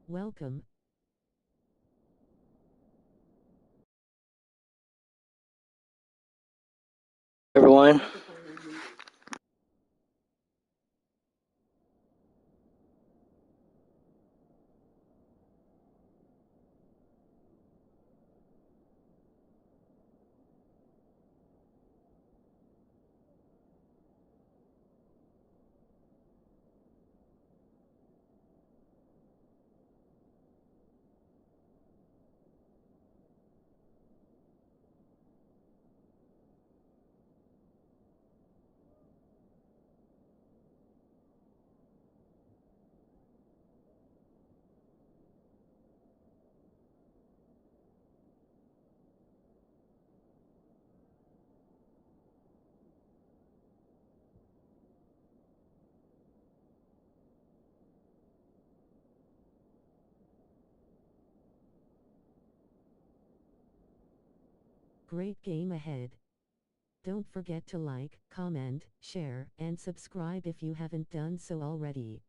Welcome. Everyone. Great game ahead. Don't forget to like, comment, share, and subscribe if you haven't done so already.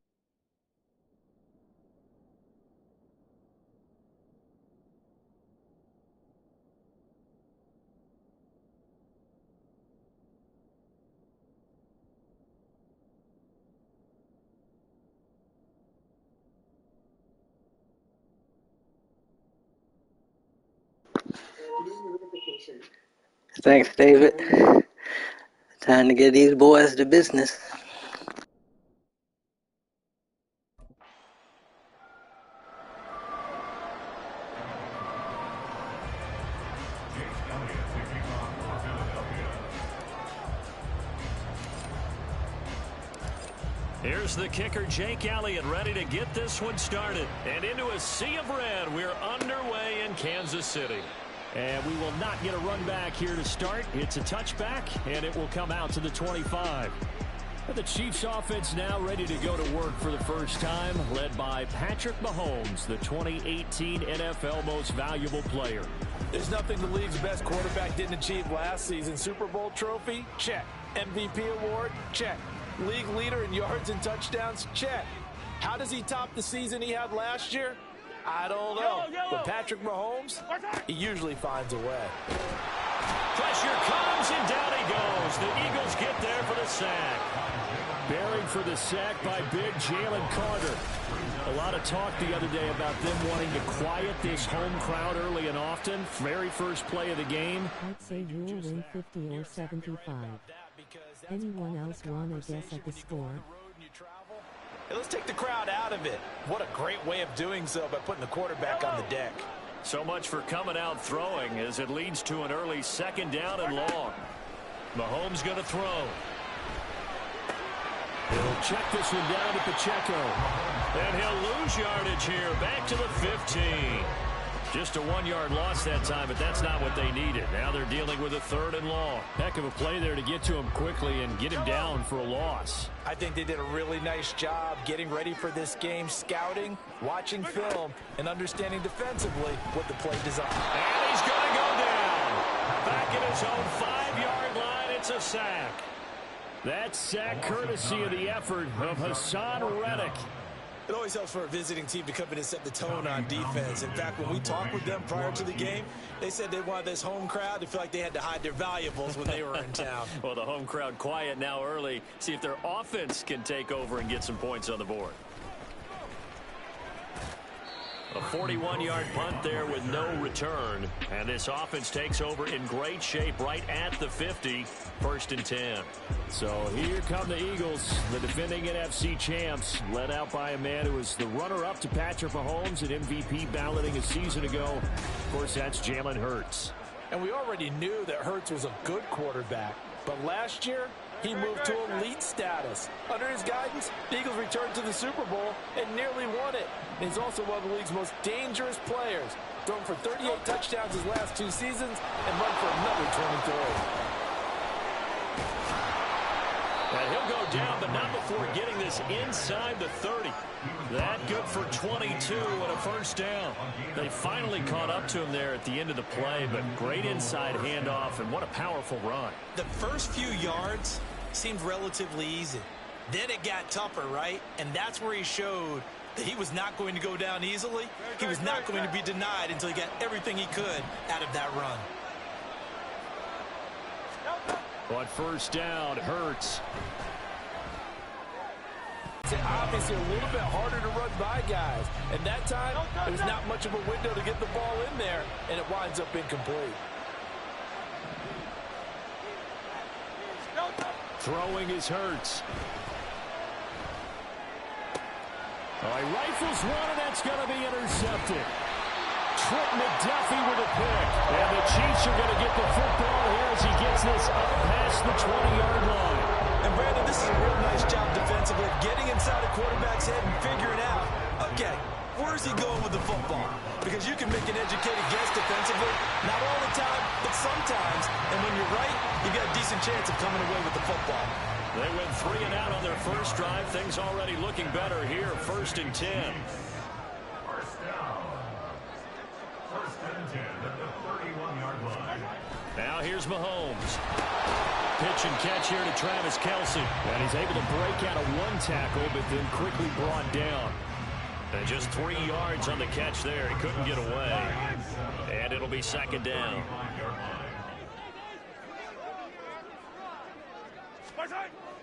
Thanks, David. Time to get these boys to business. Here's the kicker, Jake Elliott, ready to get this one started. And into a sea of red, we're underway in Kansas City. And we will not get a run back here to start. It's a touchback, and it will come out to the 25. The Chiefs offense now ready to go to work for the first time, led by Patrick Mahomes, the 2018 NFL Most Valuable Player. There's nothing the league's best quarterback didn't achieve last season. Super Bowl trophy? Check. MVP award? Check. League leader in yards and touchdowns? Check. How does he top the season he had last year? I don't know. But Patrick Mahomes, he usually finds a way. Pressure comes, and down he goes. The Eagles get there for the sack. Buried for the sack by big Jalen Carter. A lot of talk the other day about them wanting to quiet this home crowd early and often. Very first play of the game. I'd say you'll win 50 or 75. Anyone else want to guess at the score? Hey, let's take the crowd out of it. What a great way of doing so by putting the quarterback on the deck. So much for coming out throwing as it leads to an early second down and long. Mahomes going to throw. He'll check this one down to Pacheco. And he'll lose yardage here. Back to the 15. Just a 1-yard loss that time, but that's not what they needed. Now they're dealing with a 3rd and long. Heck of a play there to get to him quickly and get him down for a loss. I think they did a really nice job getting ready for this game, scouting, watching film, and understanding defensively what the play designed. And he's going to go down. Back at his own 5-yard line, it's a sack. That sack courtesy of the effort of Hassan Reddick. It always helps for a visiting team to come in and set the tone on defense. In fact, when we talked with them prior to the game, they said they wanted this home crowd to feel like they had to hide their valuables when they were in town. Well, the home crowd quiet now early. See if their offense can take over and get some points on the board. A 41-yard punt there with no return. And this offense takes over in great shape right at the 50. 1st and 10. So here come the Eagles, the defending NFC champs, led out by a man who was the runner-up to Patrick Mahomes at MVP balloting a season ago. Of course, that's Jalen Hurts. And we already knew that Hurts was a good quarterback. But last year, he moved to elite status. Under his guidance, the Eagles returned to the Super Bowl and nearly won it. And he's also one of the league's most dangerous players, thrown for 38 touchdowns his last 2 seasons and run for another 23. And he'll go down, but not before getting this inside the 30. That good for 22 and a 1st down. They finally caught up to him there at the end of the play, but great inside handoff, and what a powerful run. The first few yards seemed relatively easy. Then it got tougher, right? And that's where he showed that he was not going to go down easily. He was not going to be denied until he got everything he could out of that run. On first down, Hurts. It's obviously a little bit harder to run by guys. And that time, there was not much of a window to get the ball in there, and it winds up incomplete. Throwing is Hurts. Oh, he rifles one, and that's going to be intercepted. Trent McDuffie with a pick. And the Chiefs are going to get the football here as he gets this up past the 20-yard line. And Brandon, this is a real nice job defensively, getting inside a quarterback's head and figuring out, okay, where's he going with the football? Because you can make an educated guess defensively, not all the time, but sometimes. And when you're right, you've got a decent chance of coming away with the football. They went 3 and out on their first drive. Things already looking better here. 1st and 10. First down. 1st and 10 at the 31-yard line. Now here's Mahomes. Pitch and catch here to Travis Kelce. And he's able to break out of one tackle, but then quickly brought down. And just 3 yards on the catch there. He couldn't get away. And it'll be 2nd down.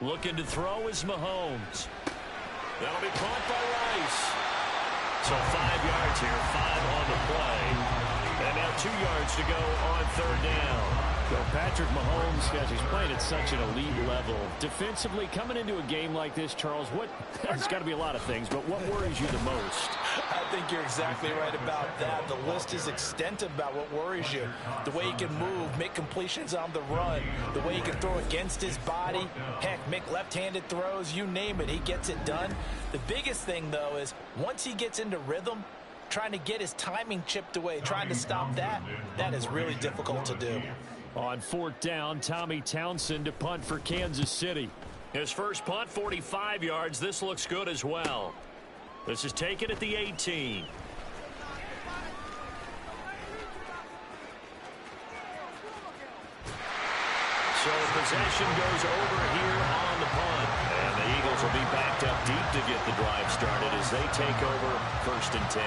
Looking to throw is Mahomes. That'll be caught by Rice. So 5 yards here, 5 on the play. And now 2 yards to go on 3rd down. So Patrick Mahomes, guys, he's playing at such an elite level. Defensively, coming into a game like this, Charles, there's got to be a lot of things, but what worries you the most? I think you're exactly right about that. The list is extensive about what worries you. The way he can move, make completions on the run, the way he can throw against his body, heck, make left-handed throws, you name it, he gets it done. The biggest thing, though, is once he gets into rhythm, trying to get his timing chipped away, trying to stop that is really difficult to do. On 4th down, Tommy Townsend to punt for Kansas City. His first punt, 45 yards. This looks good as well. This is taken at the 18. So possession goes over here on the punt. And the Eagles will be backed up deep to get the drive started as they take over 1st and 10.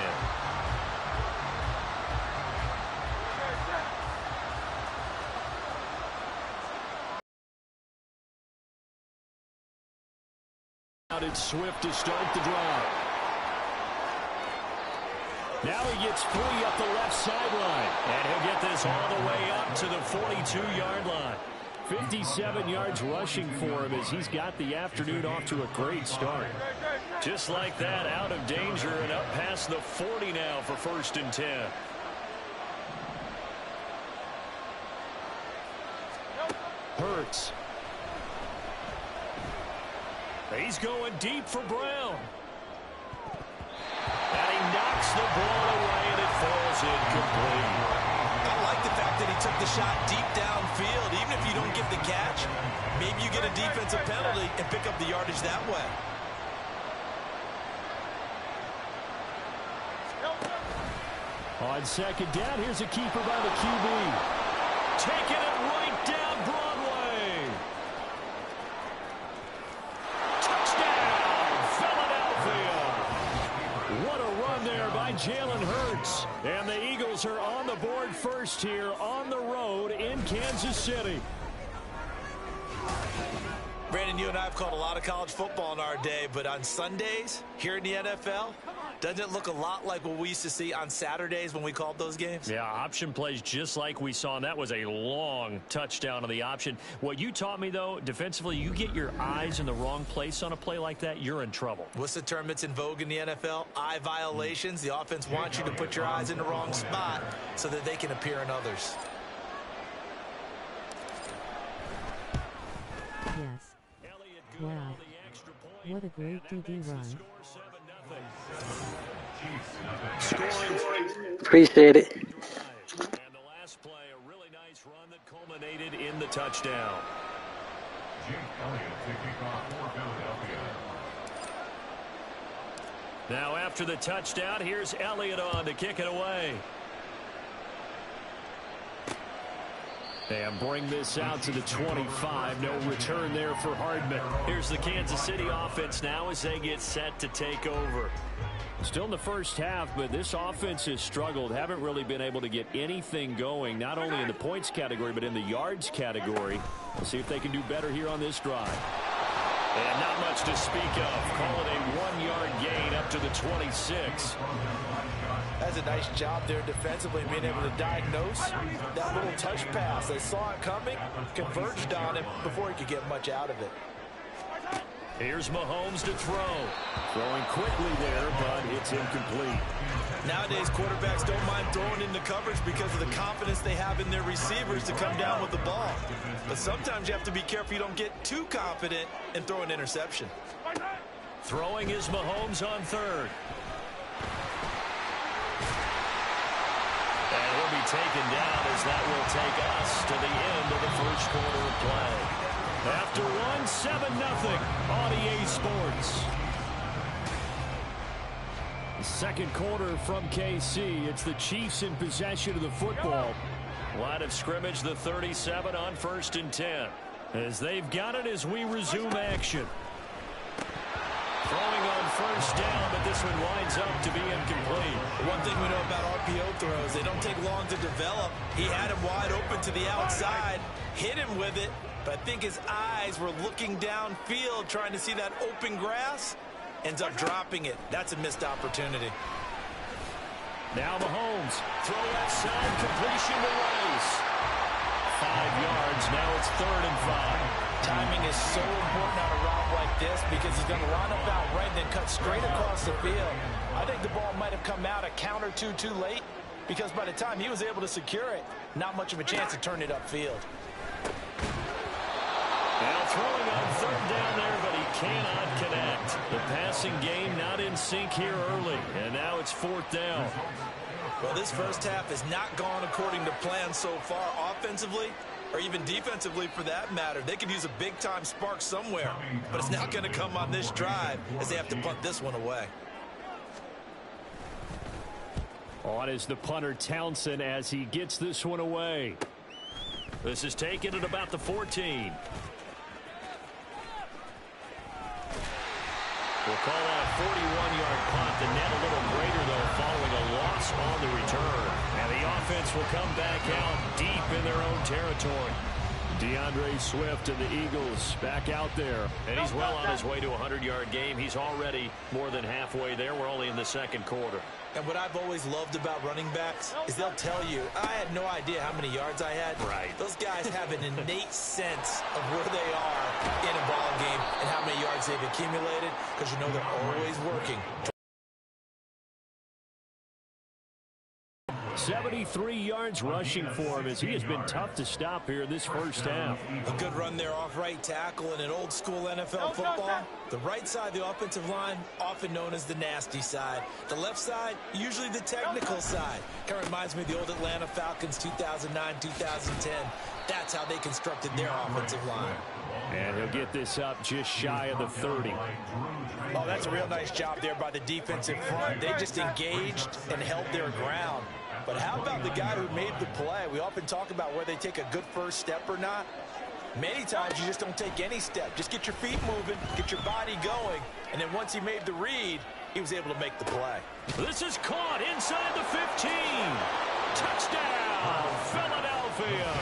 It's Swift to start the drive. Now he gets free up the left sideline. And he'll get this all the way up to the 42-yard line. 57 yards rushing for him as he's got the afternoon off to a great start. Just like that, out of danger and up past the 40 now for 1st and 10. Hurts. He's going deep for Brown. And he knocks the ball away, and it falls incomplete. I like the fact that he took the shot deep downfield. Even if you don't get the catch, maybe you get a defensive penalty and pick up the yardage that way. On 2nd down, here's a keeper by the QB. Taking it right down Broadway. Touchdown, Philadelphia. What a run there by Jalen Hurts. And the Eagles are on the board first here on the road in Kansas City. Brandon, you and I have called a lot of college football in our day, but on Sundays here in the NFL, doesn't it look a lot like what we used to see on Saturdays when we called those games? Yeah, option plays just like we saw, and that was a long touchdown on the option. What you taught me, though, defensively, you get your eyes in the wrong place on a play like that, you're in trouble. What's the term that's in vogue in the NFL? Eye violations. The offense wants you to put your eyes in the wrong spot so that they can appear in others. Yes. Wow. What a great DD run. Appreciate it. And the last play, a really nice run that culminated in the touchdown. Jake Elliott taking off for Philadelphia. Now after the touchdown, here's Elliott on to kick it away. And bring this out to the 25. No return there for Hardman. Here's the Kansas City offense now as they get set to take over. Still in the first half, but this offense has struggled. Haven't really been able to get anything going, not only in the points category, but in the yards category. We'll see if they can do better here on this drive. And not much to speak of. Call it a 1-yard gain up to the 26. That's a nice job there defensively, being able to diagnose that little touch pass. They saw it coming, converged on him before he could get much out of it. Here's Mahomes to throw. Throwing quickly there, but it's incomplete. Nowadays, quarterbacks don't mind throwing into coverage because of the confidence they have in their receivers to come down with the ball. But sometimes you have to be careful you don't get too confident and throw an interception. Throwing is Mahomes on third. And he'll be taken down as that will take us to the end of the first quarter of play. After one, 7-0 on EA Sports. The second quarter from KC. It's the Chiefs in possession of the football. Line of scrimmage, the 37 on 1st and 10. As they've got it as we resume action. Throwing on first down, but this one winds up to be incomplete. One thing we know about RPO throws, they don't take long to develop. He had him wide open to the outside, hit him with it, but I think his eyes were looking downfield, trying to see that open grass. Ends up dropping it. That's a missed opportunity. Now Mahomes. Throw outside, completion to Rice. 5 yards, now it's 3rd and 5. Timing is so important on a route like this because he's going to line up out right and then cut straight across the field. I think the ball might have come out a count or two too late because by the time he was able to secure it, not much of a chance to turn it upfield. Now throwing on 3rd down there, but he cannot connect. The passing game not in sync here early, and now it's 4th down. Well, this first half has not gone according to plan so far offensively, or even defensively for that matter. They could use a big-time spark somewhere, but it's not going to come on this drive as they have to punt this one away. On is the punter Townsend as he gets this one away. This is taken at about the 14. We'll call that a 41-yard punt. The net a little greater, though, following a loss on the return. And the offense will come back out deep in their own territory. DeAndre Swift and the Eagles back out there. And he's well on his way to a 100-yard game. He's already more than halfway there. We're only in the second quarter. And what I've always loved about running backs is they'll tell you, I had no idea how many yards I had. Right. Those guys have an innate sense of where they are in a ball game and how many yards they've accumulated because you know they're always working. 73 yards rushing for him as he has been tough to stop here this first half. A good run there off right tackle in an old school NFL football. The right side of the offensive line, often known as the nasty side. The left side, usually the technical side. Kind of reminds me of the old Atlanta Falcons 2009, 2010. That's how they constructed their offensive line. And he'll get this up just shy of the 30. Oh, that's a real nice job there by the defensive front. They just engaged and held their ground. But how about the guy who made the play? We often talk about where they take a good first step or not. Many times you just don't take any step. Just get your feet moving, get your body going, and then once he made the read, he was able to make the play. This is caught inside the 15. Touchdown, Philadelphia.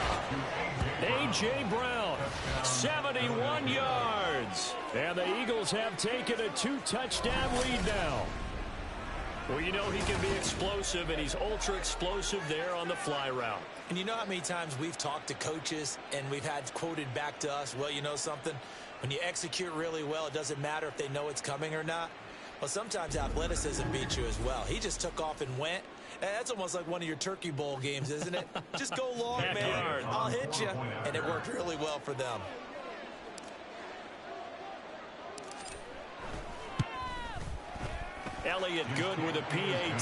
A.J. Brown, 71 yards. And the Eagles have taken a 2-touchdown lead now. Well, you know he can be explosive, and he's ultra-explosive there on the fly route. And you know how many times we've talked to coaches and we've had quoted back to us, well, you know something? When you execute really well, it doesn't matter if they know it's coming or not. Well, sometimes athleticism beats you as well. He just took off and went. And that's almost like one of your Turkey Bowl games, isn't it? Just go long, man. I'll hit you. And it worked really well for them. Elliott good with a PAT.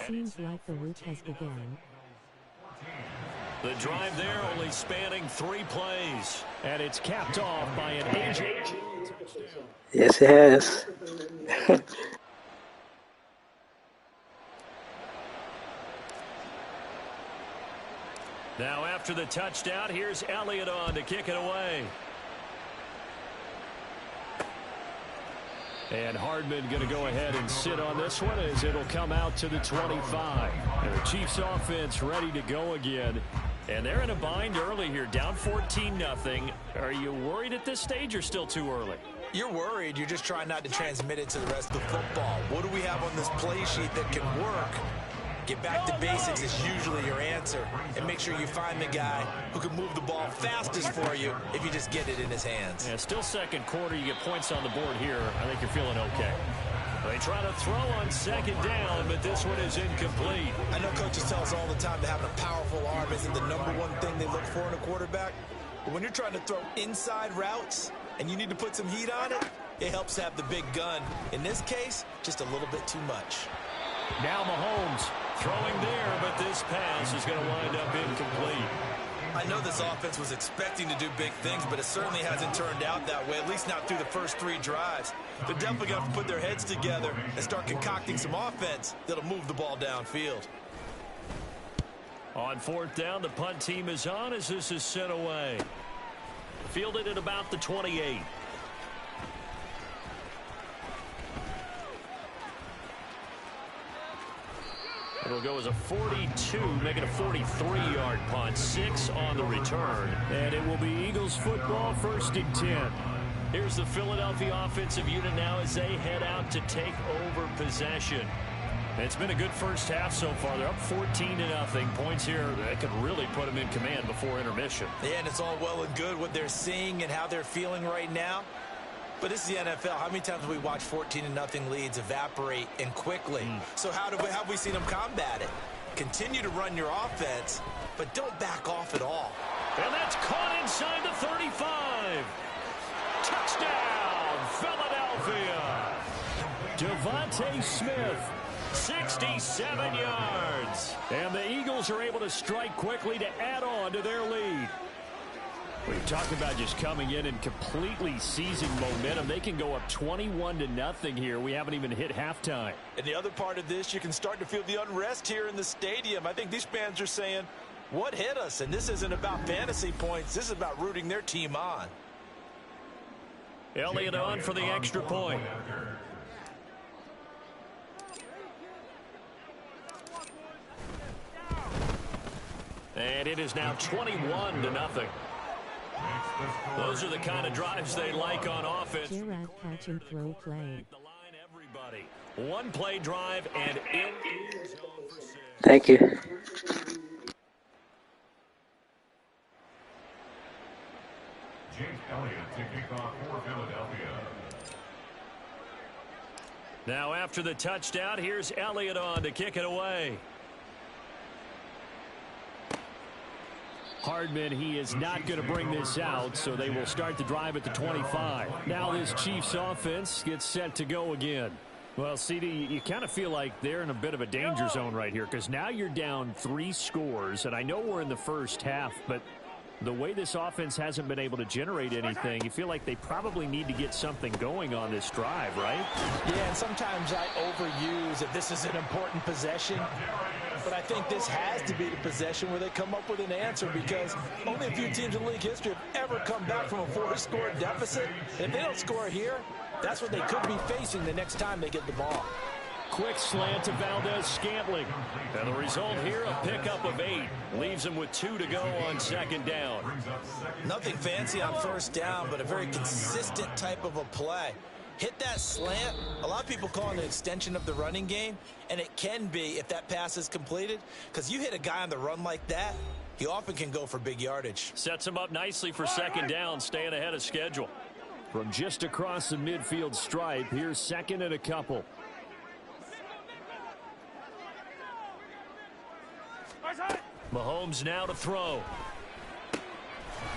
Seems like the route has begun. The drive there only spanning 3 plays. And it's capped off by an A.J. Yes, it has. Now after the touchdown, here's Elliott on to kick it away. And Hardman going to go ahead and sit on this one as it'll come out to the 25. And the Chiefs offense ready to go again. And they're in a bind early here, down 14-0. Are you worried at this stage or still too early? You're worried. You're just trying not to transmit it to the rest of the football. What do we have on this play sheet that can work? Get back to basics is usually your answer. And make sure you find the guy who can move the ball fastest for you if you just get it in his hands. Yeah, still second quarter. You get points on the board here. I think you're feeling okay. They try to throw on second down, but this one is incomplete. I know coaches tell us all the time that having a powerful arm isn't the #1 thing they look for in a quarterback. But when you're trying to throw inside routes and you need to put some heat on it, it helps to have the big gun. In this case, just a little bit too much. Now Mahomes throwing there, but this pass is going to wind up incomplete. I know this offense was expecting to do big things, but it certainly hasn't turned out that way, at least not through the first 3 drives. They're definitely going to put their heads together and start concocting some offense that'll move the ball downfield. On 4th down, the punt team is on as this is sent away. Fielded at about the 28. It'll go as a 42, make it a 43-yard punt, 6 on the return. And it will be Eagles football, 1st and 10. Here's the Philadelphia offensive unit now as they head out to take over possession. It's been a good first half so far. They're up 14-0. Points here that could really put them in command before intermission. Yeah, and it's all well and good what they're seeing and how they're feeling right now. But this is the NFL. How many times have we watched 14-0 leads evaporate and quickly? So how have we seen them combat it? Continue to run your offense, but don't back off at all. And that's caught inside the 35. Touchdown, Philadelphia. Devontae Smith, 67 yards. And the Eagles are able to strike quickly to add on to their lead. We talked about just coming in and completely seizing momentum. They can go up 21-0 here. We haven't even hit halftime. And the other part of this, you can start to feel the unrest here in the stadium. I think these fans are saying, what hit us? And this isn't about fantasy points. This is about rooting their team on. Elliott on for the extra point. And it is now 21-0. Those are the kind of drives they like on offense. Gerard catch and throw play. The line, everybody. One play drive and in is zone for 6. Thank you. Jake Elliott to kick off for Philadelphia. Now after the touchdown, here's Elliott on to kick it away. Hardman, he is not going to bring this out, so they will start the drive at the 25. Now this Chiefs offense gets set to go again. Well, CD, you kind of feel like they're in a bit of a danger zone right here because now you're down 3 scores, and I know we're in the first half, but the way this offense hasn't been able to generate anything, you feel like they probably need to get something going on this drive, right? Yeah, and sometimes I overuse if this is an important possession. But I think this has to be the possession where they come up with an answer because only a few teams in league history have ever come back from a 4-score deficit. And if they don't score here, that's what they could be facing the next time they get the ball. Quick slant to Valdez-Scantling. And the result here, a pickup of 8. Leaves him with 2 to go on second down. Nothing fancy on first down, but a very consistent type of a play. Hit that slant. A lot of people call it an extension of the running game, and it can be if that pass is completed, because you hit a guy on the run like that, he often can go for big yardage. Sets him up nicely for second down, staying ahead of schedule. From just across the midfield stripe, here's 2nd and a couple. Mahomes now to throw.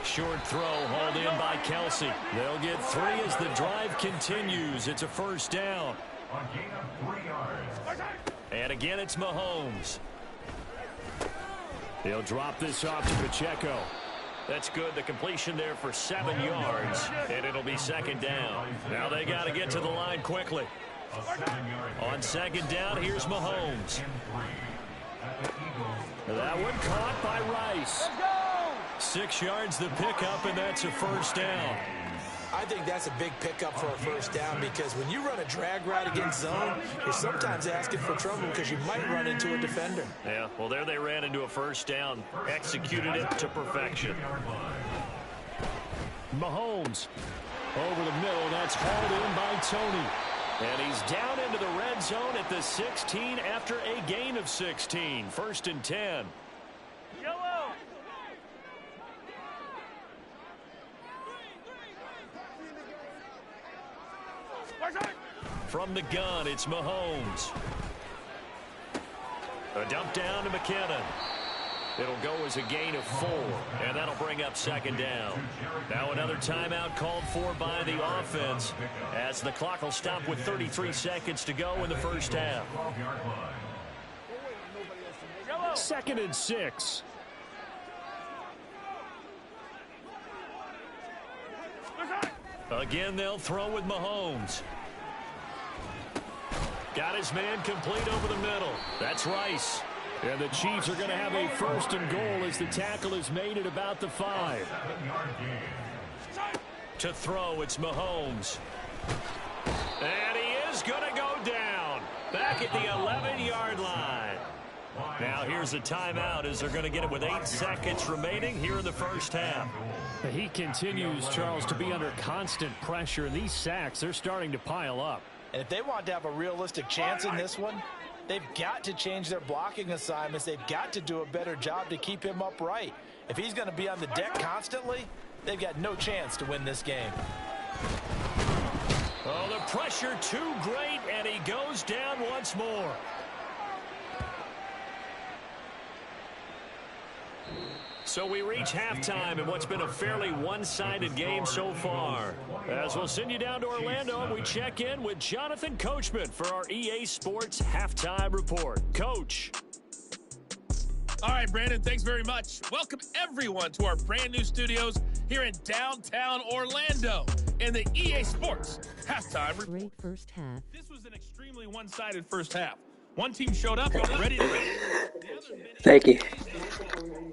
Short throw hauled in by Kelsey. They'll get 3 as the drive continues. It's a first down. On gain of 3 yards. And again, it's Mahomes. He'll drop this off to Pacheco. That's good. The completion there for 7 yards. And it'll be second down. Now they got to get to the line quickly. On second down, here's Mahomes. That one caught by Rice. 6 yards the pickup, and that's a first down. I think that's a big pickup for a first down because when you run a drag route against zone, you're sometimes asking for trouble because you might run into a defender. Yeah, well, there they ran into a first down, executed it to perfection. Mahomes over the middle. That's hauled in by Tony. And he's down into the red zone at the 16 after a gain of 16. 1st and 10. Yellow. From the gun, it's Mahomes. A dump down to McKinnon. It'll go as a gain of 4, and that'll bring up 2nd down. Now another timeout called for by the offense as the clock will stop with 33 seconds to go in the first half. 2nd and 6. Again, they'll throw with Mahomes. Got his man complete over the middle. That's Rice. And the Chiefs are going to have a 1st and goal as the tackle is made at about the 5. To throw, it's Mahomes. And he is going to go down. Back at the 11-yard line. Now here's a timeout as they're going to get it with 8 seconds remaining here in the first half. He continues, Charles, to be under constant pressure. And these sacks, they're starting to pile up. And if they want to have a realistic chance in this one, they've got to change their blocking assignments. They've got to do a better job to keep him upright. If he's going to be on the deck constantly, they've got no chance to win this game. Oh, the pressure too great, and he goes down once more. So we reach halftime in what's been a fairly one-sided game so far. As we'll send you down to Orlando, we check in with Jonathan Coachman for our EA Sports Halftime Report. Coach. All right, Brandon, thanks very much. Welcome, everyone, to our brand-new studios here in downtown Orlando in the EA Sports Halftime Report. Great first half. This was an extremely one-sided first half. One team showed up ready to win. Thank you.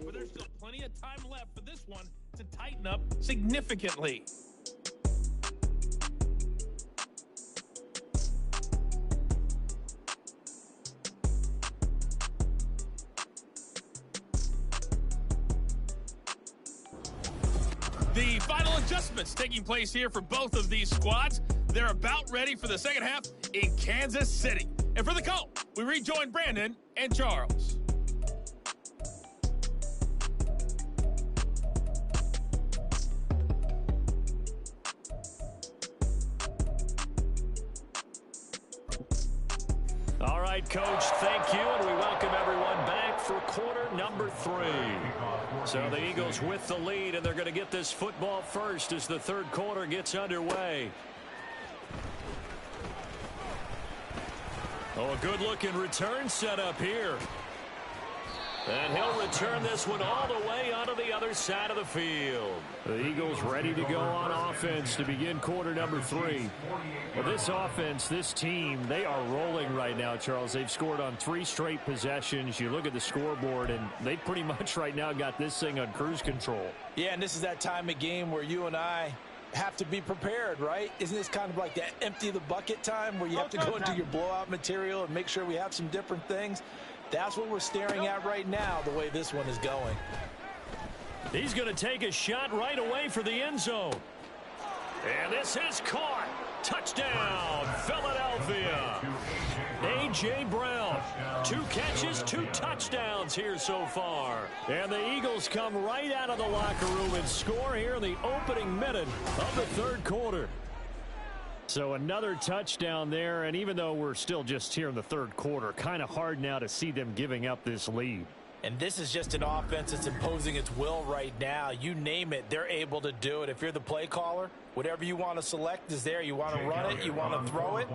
But there's still plenty of time left for this one to tighten up significantly. The final adjustments taking place here for both of these squads. They're about ready for the second half in Kansas City. And for the call, we rejoin Brandon and Charles. All right, Coach, thank you, and we welcome everyone back for quarter number 3. So the Eagles with the lead, and they're going to get this football first as the third quarter gets underway. Oh, a good-looking return set up here. And he'll return this one all the way onto the other side of the field. The Eagles ready to go on offense to begin quarter number 3. Well, this offense, this team, they are rolling right now, Charles. They've scored on 3 straight possessions. You look at the scoreboard, and they pretty much right now got this thing on cruise control. Yeah, and this is that time of game where you and I have to be prepared, right? Isn't this kind of like that empty the bucket time where you have to go into your blowout material and make sure we have some different things? That's what we're staring at right now, the way this one is going. He's going to take a shot right away for the end zone. And this is caught. Touchdown, Philadelphia. A.J. Brown, 2 catches, 2 touchdowns here so far. And the Eagles come right out of the locker room and score here in the opening minute of the third quarter. So another touchdown there, and even though we're still just here in the third quarter, kind of hard now to see them giving up this lead. And this is just an offense that's imposing its will right now. You name it, they're able to do it. If you're the play caller, whatever you want to select is there. You want to run it, you want to throw it,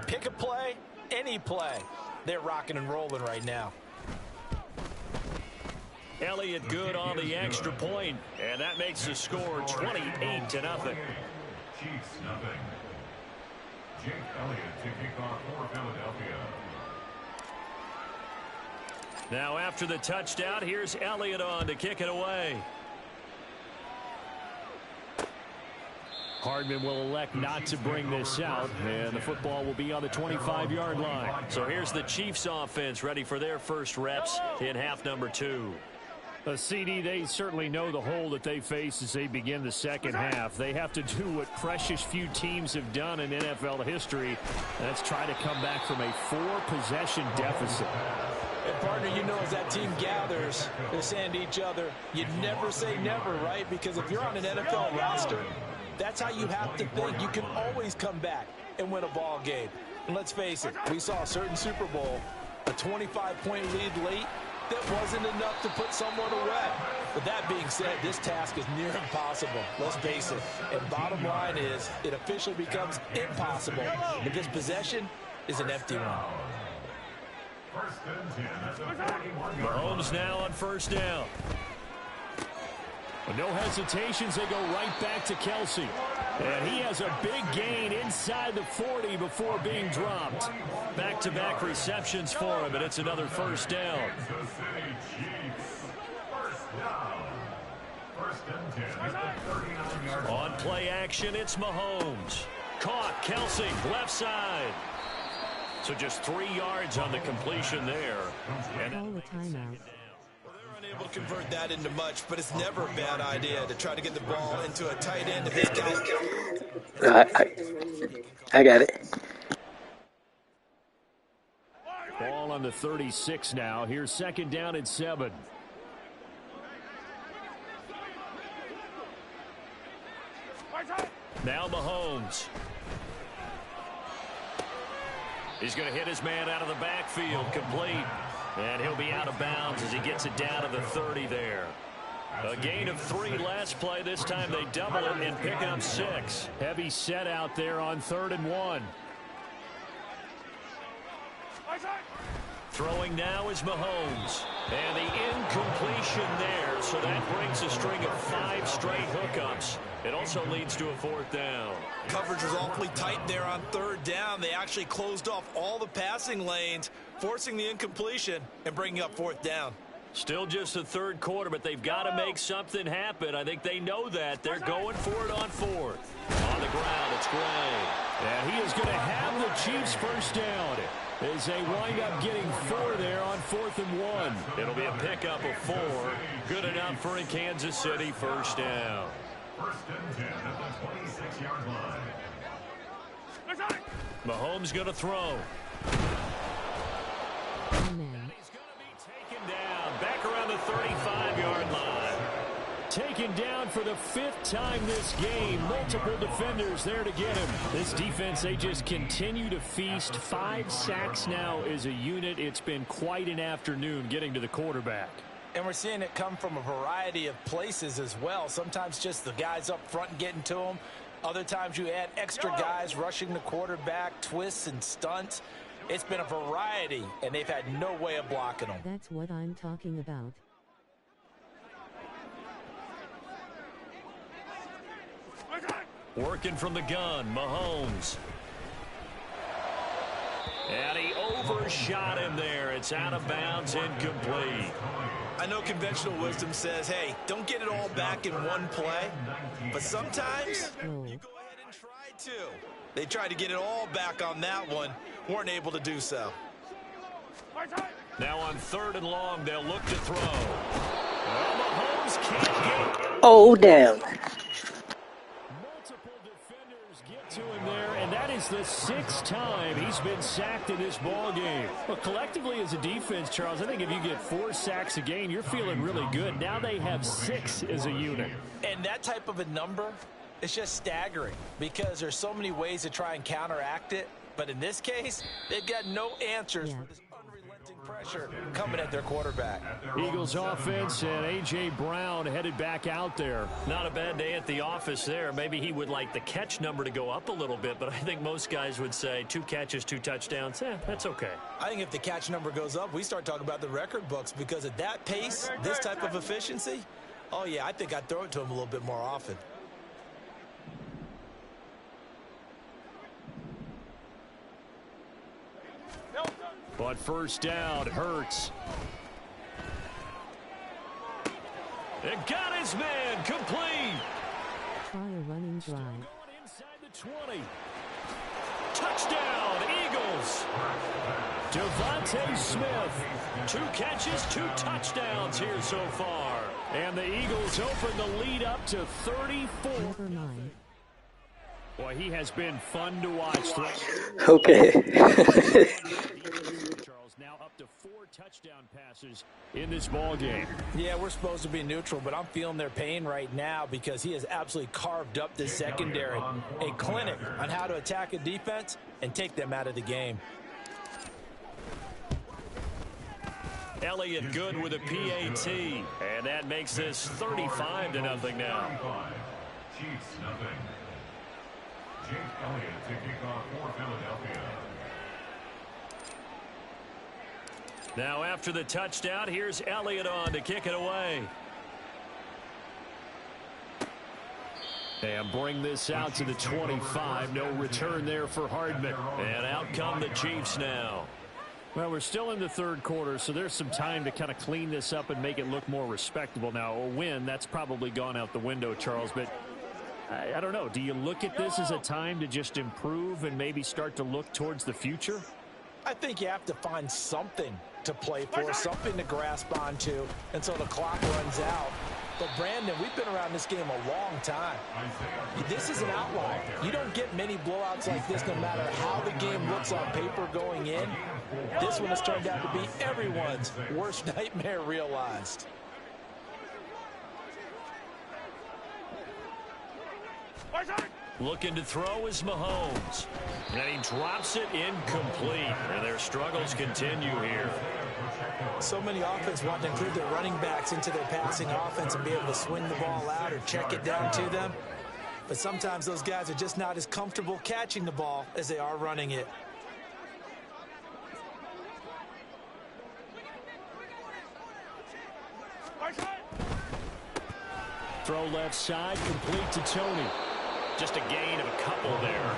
pick a play, any play. They're rocking and rolling right now. Elliott good on the extra point, and that makes the score 28-0. Chiefs nothing. Jake Elliott to kick off for Philadelphia. Now after the touchdown, here's Elliott on to kick it away. Hardman will elect not to bring this out, and the football will be on the 25-yard line. So here's the Chiefs offense ready for their first reps in half number 2. CD, they certainly know the hole that they face as they begin the second half. They have to do what precious few teams have done in NFL history. That's try to come back from a 4-possession deficit. And partner, you know, as that team gathers, they're saying to each other, you never say never, right? Because if you're on an NFL roster, that's how you have to think. You can always come back and win a ball game. And let's face it, we saw a certain Super Bowl, a 25-point lead late. That wasn't enough to put someone away. But that being said, this task is near impossible. Let's face it. And bottom line is, it officially becomes impossible if this possession is an empty one. Mahomes now on first down. With no hesitations, they go right back to Kelsey. And he has a big gain inside the 40 before being dropped. Back-to-back receptions for him, and it's another first down. On play action, it's Mahomes. Caught, Kelsey, left side. So just 3 yards on the completion there. Call a timeout. Able to convert that into much, but it's never a bad idea to try to get the ball into a tight end. If this I got it. Ball on the 36 now. Here's second down and 7. Now Mahomes. He's going to hit his man out of the backfield, complete. And he'll be out of bounds as he gets it down to the 30 there. A gain of 3 last play. This time they double it and pick up 6. Heavy set out there on 3rd and 1. Throwing now is Mahomes. And the incompletion there. So that brings a string of 5 straight hookups. It also leads to a 4th down. Coverage was awfully tight there on 3rd down. They actually closed off all the passing lanes, forcing the incompletion and bringing up 4th down. Still just the 3rd quarter, but they've got to make something happen. I think they know that. They're going for it on 4th. On the ground, it's Gray. And he is going to have the Chiefs first down as they wind up getting 4 there on 4th and 1. It'll be a pickup of 4. Good enough for a Kansas City first down. First and 10 at the 26-yard line. Mahomes going to throw. Man. He's going to be taken down. Back around the 35-yard line. Taken down for the 5th time this game. Multiple defenders there to get him. This defense, they just continue to feast. 5 sacks now as a unit. It's been quite an afternoon getting to the quarterback. And we're seeing it come from a variety of places as well. Sometimes just the guys up front and getting to them. Other times you add extra guys rushing the quarterback, twists and stunts. It's been a variety, and they've had no way of blocking them. That's what I'm talking about. Working from the gun, Mahomes. And he overshot him there. It's out of bounds, incomplete. I know conventional wisdom says, hey, don't get it all back in one play. But sometimes you go ahead and try to. They tried to get it all back on that one. Weren't able to do so. Now on 3rd and long, they'll look to throw. Well, Mahomes can't get it. Oh, damn. Multiple defenders get to him there, and that is the 6th time he's been sacked in this ball game. Well, collectively as a defense, Charles, I think if you get 4 sacks a game, you're feeling really good. Now they have 6 as a unit. And that type of a number, it's just staggering because there's so many ways to try and counteract it. But in this case, they've got no answers for this unrelenting pressure coming at their quarterback. Eagles offense and A.J. Brown headed back out there. Not a bad day at the office there. Maybe he would like the catch number to go up a little bit, but I think most guys would say 2 catches, 2 touchdowns. That's okay. I think if the catch number goes up, we start talking about the record books because at that pace, this type of efficiency, oh, yeah, I think I'd throw it to him a little bit more often. But first down, Hurts. It got his man complete. Try a running drive. Going inside the 20. Touchdown, Eagles. Devontae Smith. 2 catches, 2 touchdowns here so far. And the Eagles open the lead up to 34. Never mind. Boy, he has been fun to watch. Okay. Charles now up to 4 touchdown passes in this ball game. Yeah, we're supposed to be neutral, but I'm feeling their pain right now because he has absolutely carved up this secondary. A clinic on how to attack a defense and take them out of the game. Elliott good with a PAT, and that makes this 35-0 now. Chiefs nothing. Jake Elliott to kick off for Philadelphia. Now after the touchdown, here's Elliott on to kick it away. And bring this out to the 25. No return there for Hardman. And out come the Chiefs now. Well, we're still in the third quarter, so there's some time to kind of clean this up and make it look more respectable. Now, a win, that's probably gone out the window, Charles, but I don't know. Do you look at this as a time to just improve and maybe start to look towards the future? I think you have to find something to play for, something to grasp onto until the clock runs out. But, Brandon, we've been around this game a long time. This is an outlier. You don't get many blowouts like this no matter how the game looks on paper going in. This one has turned out to be everyone's worst nightmare realized. Looking to throw is Mahomes. And he drops it incomplete. And their struggles continue here. So many offenses want to include their running backs into their passing offense and be able to swing the ball out or check it down to them. But sometimes those guys are just not as comfortable catching the ball as they are running it. Throw left side, complete to Tony. Just a gain of a couple there.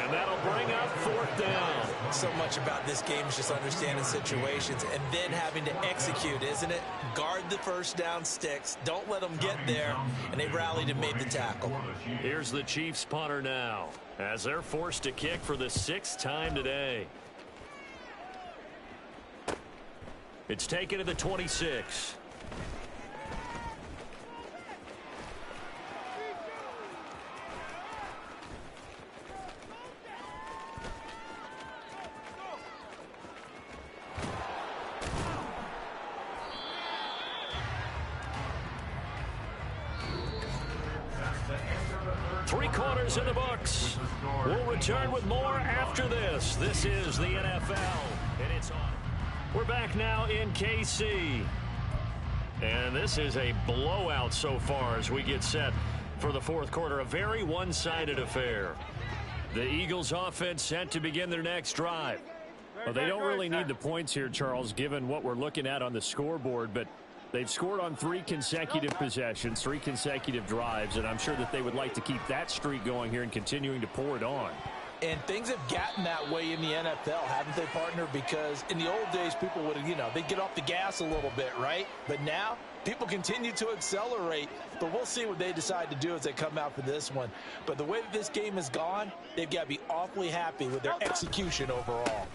And that'll bring up 4th down. So much about this game is just understanding situations and then having to execute, isn't it? Guard the first down sticks. Don't let them get there. And they rallied and made the tackle. Here's the Chiefs punter now as they're forced to kick for the 6th time today. It's taken to the 26. In the books. We'll return with more after this. This is the NFL, and it's on. We're back now in KC. And this is a blowout so far as we get set for the 4th quarter. A very one-sided affair. The Eagles offense set to begin their next drive. Well, they don't really need the points here, Charles, given what we're looking at on the scoreboard, but they've scored on 3 consecutive possessions, 3 consecutive drives, and I'm sure that they would like to keep that streak going here and continuing to pour it on. And things have gotten that way in the NFL, haven't they, partner? Because in the old days, people would, they'd get off the gas a little bit, right? But now, people continue to accelerate. But we'll see what they decide to do as they come out for this one. But the way that this game has gone, they've got to be awfully happy with their execution overall.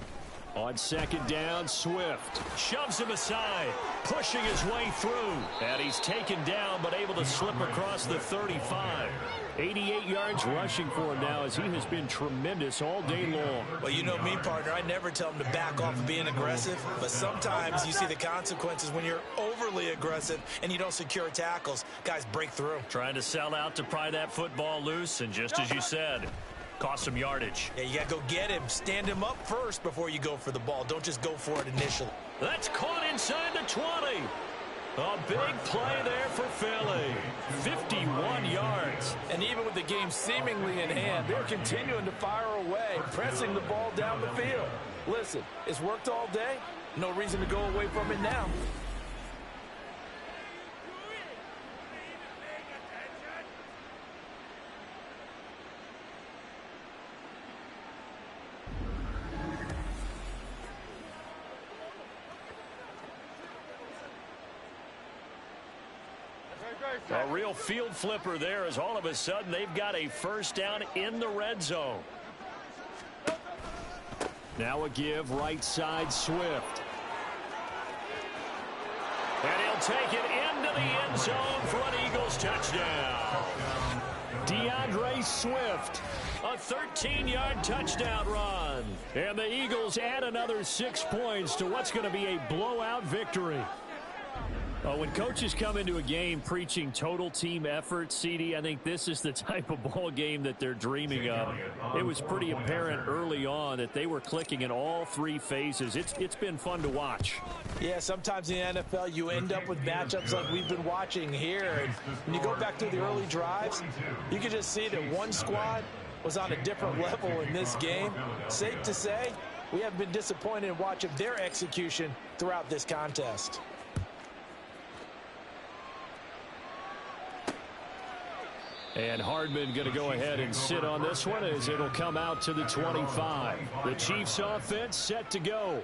On 2nd down, Swift shoves him aside, pushing his way through. And he's taken down, but able to slip across the 35. 88 yards rushing for him now as he has been tremendous all day long. Well, you know me, partner. I never tell him to back off of being aggressive. But sometimes you see the consequences when you're overly aggressive and you don't secure tackles. Guys break through. Trying to sell out to pry that football loose, and just as you said, cost some yardage. Yeah, you got to go get him. Stand him up first before you go for the ball. Don't just go for it initially. That's caught inside the 20. A big play there for Philly. 51 yards. And even with the game seemingly in hand, they're continuing to fire away, pressing the ball down the field. Listen, it's worked all day. No reason to go away from it now. A real field flipper there as all of a sudden they've got a first down in the red zone. Now a give right side Swift. And he'll take it into the end zone for an Eagles touchdown. DeAndre Swift, a 13-yard touchdown run. And the Eagles add another 6 points to what's going to be a blowout victory. When coaches come into a game preaching total team effort, CD, I think this is the type of ball game that they're dreaming of. It was pretty apparent early on that they were clicking in all three phases. It's been fun to watch. Yeah, sometimes in the NFL you end up with matchups like we've been watching here. And when you go back to the early drives, you can just see that one squad was on a different level in this game. Safe to say, we haven't been disappointed in watching their execution throughout this contest. And Hardman going to go ahead and sit on this one as it'll come out to the 25. The Chiefs offense set to go.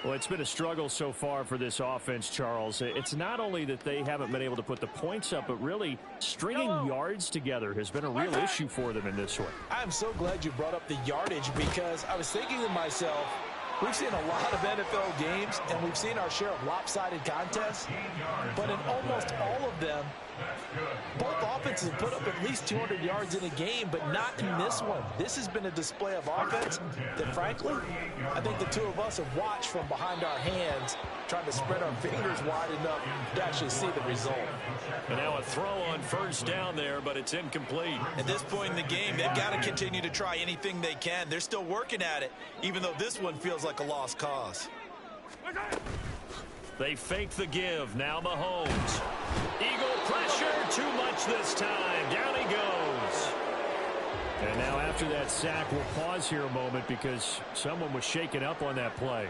Well, it's been a struggle so far for this offense, Charles. It's not only that they haven't been able to put the points up, but really stringing yards together has been a real issue for them in this one. I'm so glad you brought up the yardage because I was thinking to myself, we've seen a lot of NFL games and we've seen our share of lopsided contests, but in almost all of them, both offenses put up at least 200 yards in a game, but not in this one. This has been a display of offense that, frankly, I think the two of us have watched from behind our hands, trying to spread our fingers wide enough to actually see the result. And now a throw on first down there, but it's incomplete. At this point in the game, they've got to continue to try anything they can. They're still working at it, even though this one feels like a lost cause. They fake the give. Now Mahomes. Eagle pressure. Too much this time. Down he goes. And now after that sack, we'll pause here a moment because someone was shaken up on that play.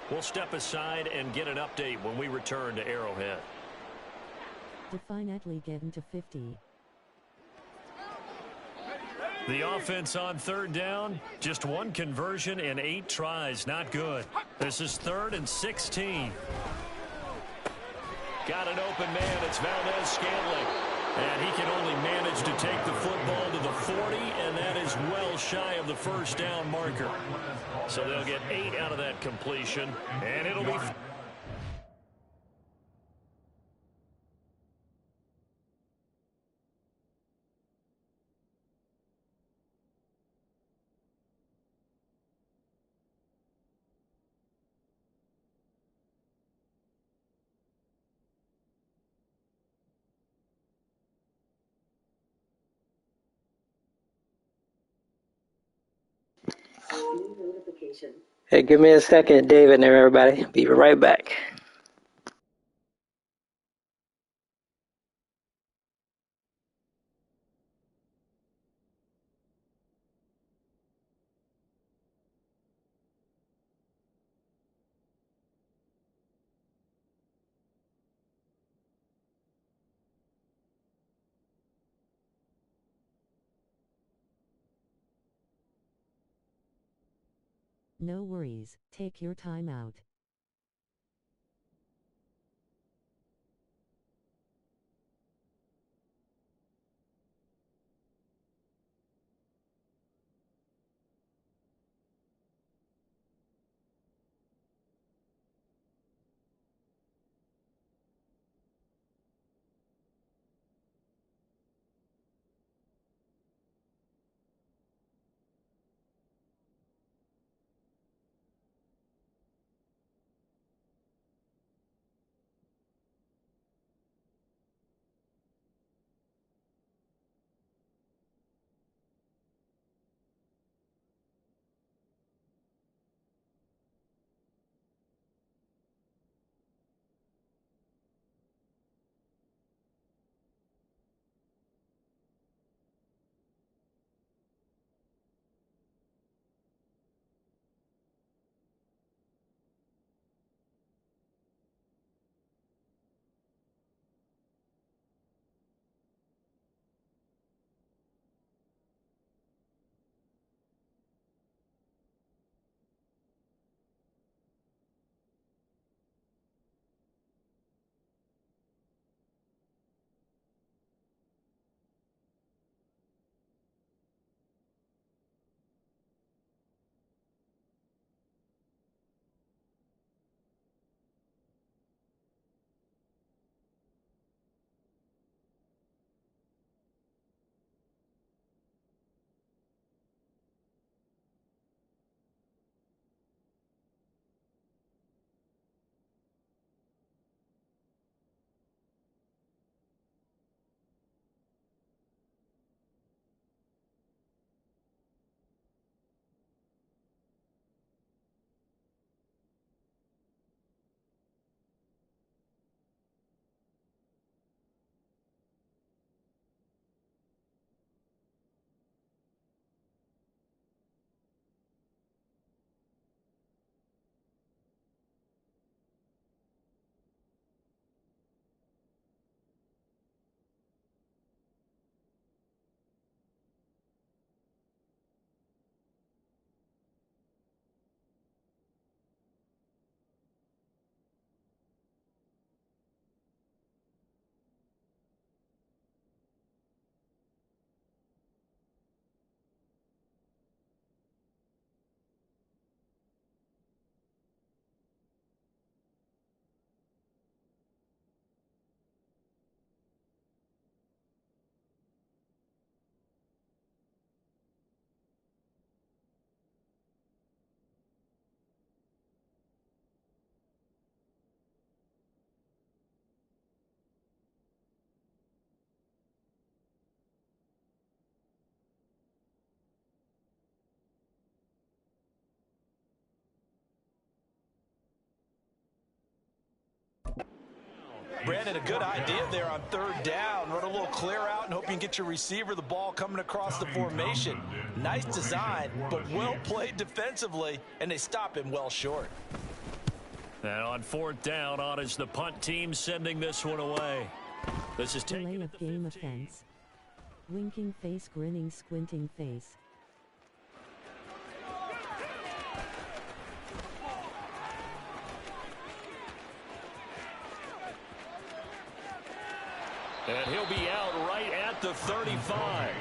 We'll step aside and get an update when we return to Arrowhead. Definitely getting to 50. The offense on third down, just one conversion and 8 tries. Not good. This is 3rd and 16. Got an open man. It's Valdez-Scantling. And he can only manage to take the football to the 40, and that is well shy of the first down marker. So they'll get 8 out of that completion, and it'll be... Hey, give me a second, David and everybody. Be right back. No worries, take your time out. Brandon, a good idea there on third down. Run a little clear out and hope you can get your receiver the ball coming across the formation. Nice design, but well played defensively, and they stop him well short. And on fourth down, on is the punt team sending this one away. This is Delay taken of game offense. Winking face, grinning, squinting face. And he'll be out right at the 35.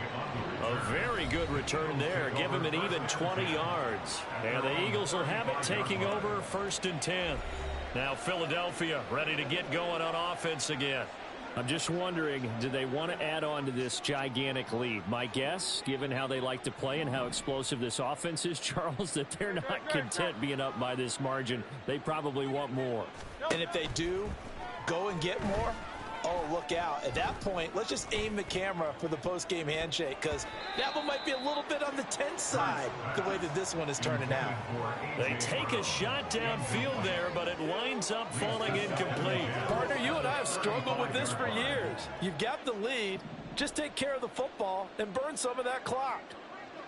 A very good return there. Give him an even 20 yards. And the Eagles will have it, taking over 1st and 10. Now Philadelphia ready to get going on offense again. I'm just wondering, do they want to add on to this gigantic lead? My guess, given how they like to play and how explosive this offense is, Charles, that they're not content being up by this margin. They probably want more. And if they do go and get more, oh, look out. At that point, let's just aim the camera for the post-game handshake, because that one might be a little bit on the tense side, the way that this one is turning out. They take a shot downfield there, but it winds up falling incomplete. Partner, you and I have struggled with this for years. You've got the lead. Just take care of the football and burn some of that clock.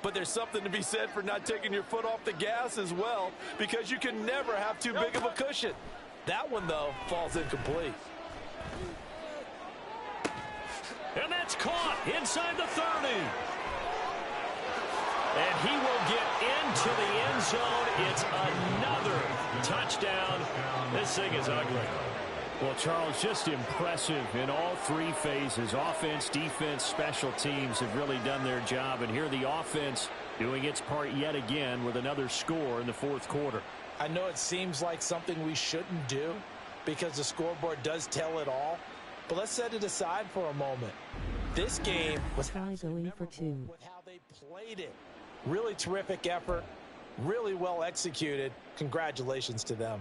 But there's something to be said for not taking your foot off the gas as well, because you can never have too big of a cushion. That one, though, falls incomplete. And that's caught inside the 30. And he will get into the end zone. It's another touchdown. This thing is ugly. Well, Charles, just impressive in all three phases. Offense, defense, special teams have really done their job. And here the offense doing its part yet again with another score in the fourth quarter. I know it seems like something we shouldn't do because the scoreboard does tell it all. But let's set it aside for a moment. This game was Try going for two. with how they played it. Really terrific effort, really well executed. Congratulations to them.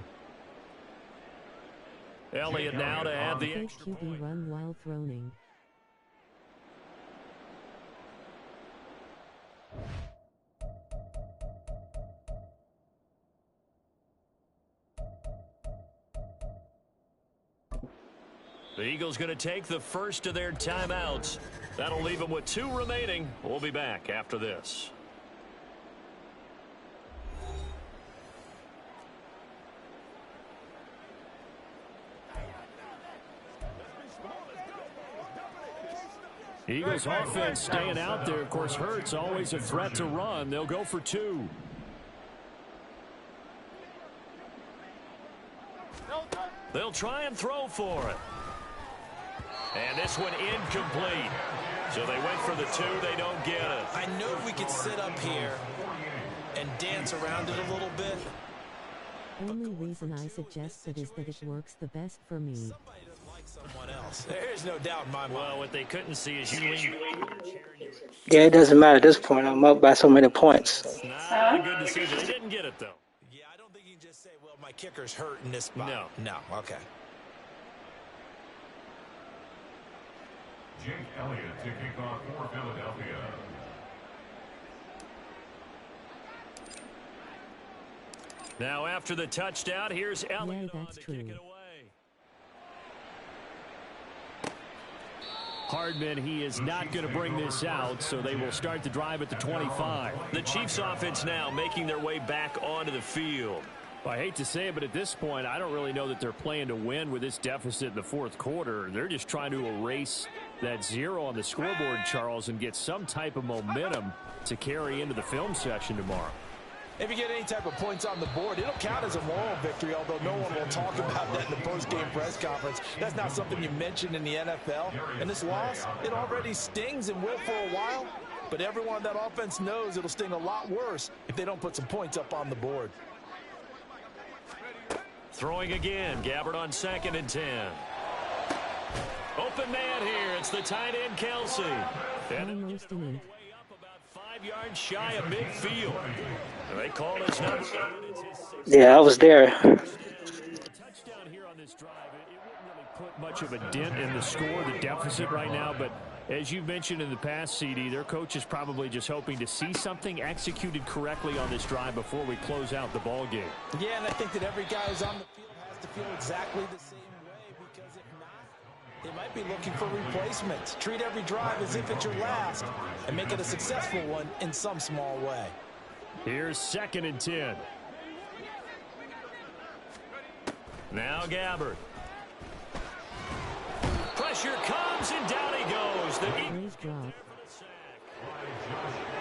Elliott now to add the Fake extra QB point. run while throwing. The Eagles going to take the first of their timeouts. That'll leave them with 2 remaining. We'll be back after this. Eagles offense staying out there. Of course, Hurts always a threat to run. They'll go for 2. They'll try and throw for it. And this one incomplete. So they went for the 2. They don't get it. I know if we could sit up here and dance around it a little bit. Only reason I suggest it is that it works the best for me. Somebody doesn't like someone else. There's no doubt in my mind. Well, what they couldn't see is you lean. Yeah, it doesn't matter at this point. I'm up by so many points. Not a good decision. They didn't get it, though. Yeah, I don't think you can just say, well, my kicker's hurt in this spot. No. No, okay. Jake Elliott to kick off for Philadelphia. Now after the touchdown, here's Elliott on that's to true. kick it away. Hardman, he is not going to bring this out, so they will start the drive at the 25. The Chiefs offense now making their way back onto the field. I hate to say it, but at this point, I don't really know that they're playing to win with this deficit in the fourth quarter. They're just trying to erase that 0 on the scoreboard, Charles, and get some type of momentum to carry into the film session tomorrow. If you get any type of points on the board, it'll count as a moral victory, although no one will talk about that in the post-game press conference. That's not something you mentioned in the NFL. And this loss, it already stings and will for a while. But everyone on that offense knows it'll sting a lot worse if they don't put some points up on the board. Throwing again. Gabbert on 2nd and 10. Open man here. It's the tight end, Kelsey. And Almost in it. way up about 5 yards shy of midfield. They call this not. Yeah, I was there. Touchdown here on this drive. It wouldn't really put much of a dent in the score, the deficit right now, but as you've mentioned in the past, CD, their coach is probably just hoping to see something executed correctly on this drive before we close out the ball game. Yeah, and I think that every guy who's on the field has to feel exactly the same way, because if not, They might be looking for replacements. Treat every drive as if it's your last and make it a successful one in some small way. Here's 2nd and 10. Now Gabbert. Pressure comes and down he goes. Nice drop.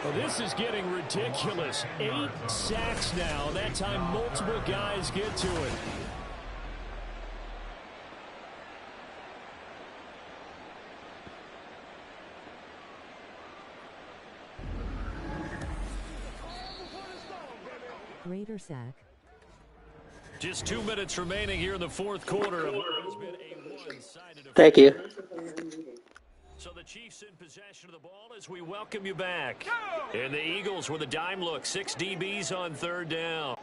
Well, this is getting ridiculous. 8 sacks now. That time multiple guys get to it. Greater sack. Just 2 minutes remaining here in the 4th quarter of what has been a one-sided affair. Thank you. So the Chiefs in possession of the ball as we welcome you back. And the Eagles with a dime look. 6 DBs on 3rd down.